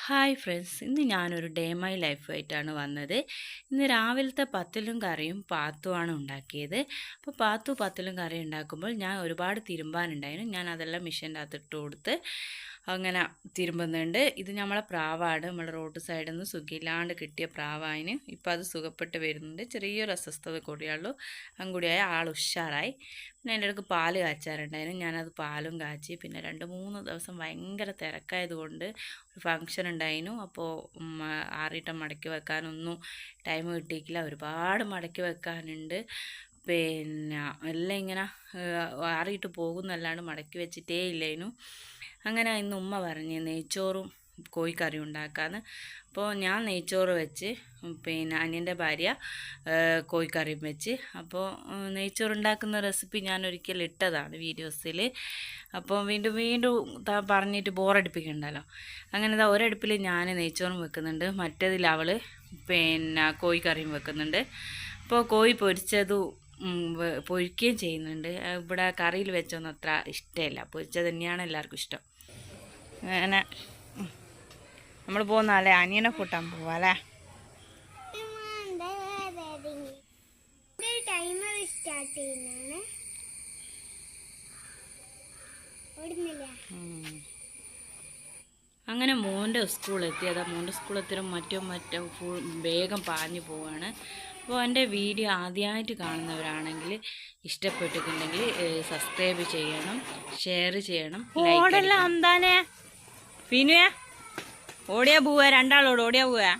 Hi friends, ഇന്ന് ഞാനൊരു day my ലൈഫായിട്ടാണ് വന്നത്. ഇന്ന് രാവിലത്തെ പത്തലും കറിയും പാത്തുമാണ് ഉണ്ടാക്കിയത്. അപ്പോൾ പത്തലും കറി ഉണ്ടാക്കുമ്പോൾ ഞാൻ ഒരുപാട് തിരുമ്പാനുണ്ടായിരുന്നു. ഞാൻ അതെല്ലാം മെഷീൻ്റെ അകത്തിട്ട് കൊടുത്ത് അങ്ങനെ തിരുമ്പുന്നുണ്ട്. ഇത് നമ്മളെ പ്രാവാണ്, നമ്മളെ റോഡ് സൈഡിൽ നിന്ന് സുഖമില്ലാണ്ട് കിട്ടിയ പ്രാവായിന്. ഇപ്പം അത് സുഖപ്പെട്ട് വരുന്നുണ്ട്. ചെറിയൊരു അസ്വസ്ഥത കൂടിയുള്ളൂ. അങ്ങുകൂടിയായ ആൾ ഉഷാറായി. പിന്നെ എൻ്റെ അടുക്ക് പാല് കാച്ചാറുണ്ടായിരുന്നു. ഞാനത് പാലും കാച്ചി. പിന്നെ 2-3 ദിവസം ഭയങ്കര തിരക്കായതുകൊണ്ട് ഒരു ഫങ്ഷൻ ഉണ്ടായിരുന്നു. അപ്പോൾ ആറിയിട്ട് മടക്കി വെക്കാനൊന്നും ടൈം കിട്ടിയിട്ടില്ല. ഒരുപാട് മടക്കി വെക്കാനുണ്ട്. പിന്നെ എല്ലാം ഇങ്ങനെ ആറിയിട്ട് പോകുന്നല്ലാണ്ട് മടക്കി വെച്ചിട്ടേ ഇല്ലേനു. അങ്ങനെ ഇന്ന് ഉമ്മ പറഞ്ഞ് നെയ്ച്ചോറും കോഴിക്കറിയും ഉണ്ടാക്കാമെന്ന്. അപ്പോൾ ഞാൻ നെയ്ച്ചോറ് വെച്ച്, പിന്നെ അനിയൻ്റെ ഭാര്യ കോഴിക്കറിയും വെച്ച്. അപ്പോൾ നെയ്ച്ചോറ് ഉണ്ടാക്കുന്ന റെസിപ്പി ഞാൻ ഒരിക്കൽ ഇട്ടതാണ് വീഡിയോസിൽ. അപ്പോൾ വീണ്ടും പറഞ്ഞിട്ട് ബോറടിപ്പിക്കണ്ടല്ലോ. അങ്ങനെ ഒരടുപ്പിൽ ഞാൻ നെയ്ച്ചോറും വെക്കുന്നുണ്ട്, മറ്റേതിൽ അവൾ പിന്നെ കോഴിക്കറിയും വെക്കുന്നുണ്ട്. അപ്പോൾ കോഴി പൊരിക്കുകയും ചെയ്യുന്നുണ്ട്. ഇവിടെ കറിയിൽ വെച്ചൊന്നും അത്ര ഇഷ്ടമില്ല, പൊരിച്ചത് തന്നെയാണ് എല്ലാവർക്കും ഇഷ്ടം. അങ്ങനെ നമ്മൾ പോകുന്നാലേ അനിയനെ കൂട്ടാൻ പോവാല്ലേ. അങ്ങനെ മോൻ്റെ സ്കൂളെത്തി. മോൻ്റെ സ്കൂളെത്തിയും മറ്റും വേഗം പാഞ്ഞു പോവാണ്. അപ്പോൾ എൻ്റെ വീഡിയോ ആദ്യമായിട്ട് കാണുന്നവരാണെങ്കിൽ ഇഷ്ടപ്പെട്ടിട്ടുണ്ടെങ്കിൽ സബ്സ്ക്രൈബ് ചെയ്യണം, ഷെയർ ചെയ്യണം. ഓടല്ല എന്താനേ ഫിനുവേ, ഓടിയാ പോവാ, രണ്ടാളോട് ഓടിയാ പോവാ.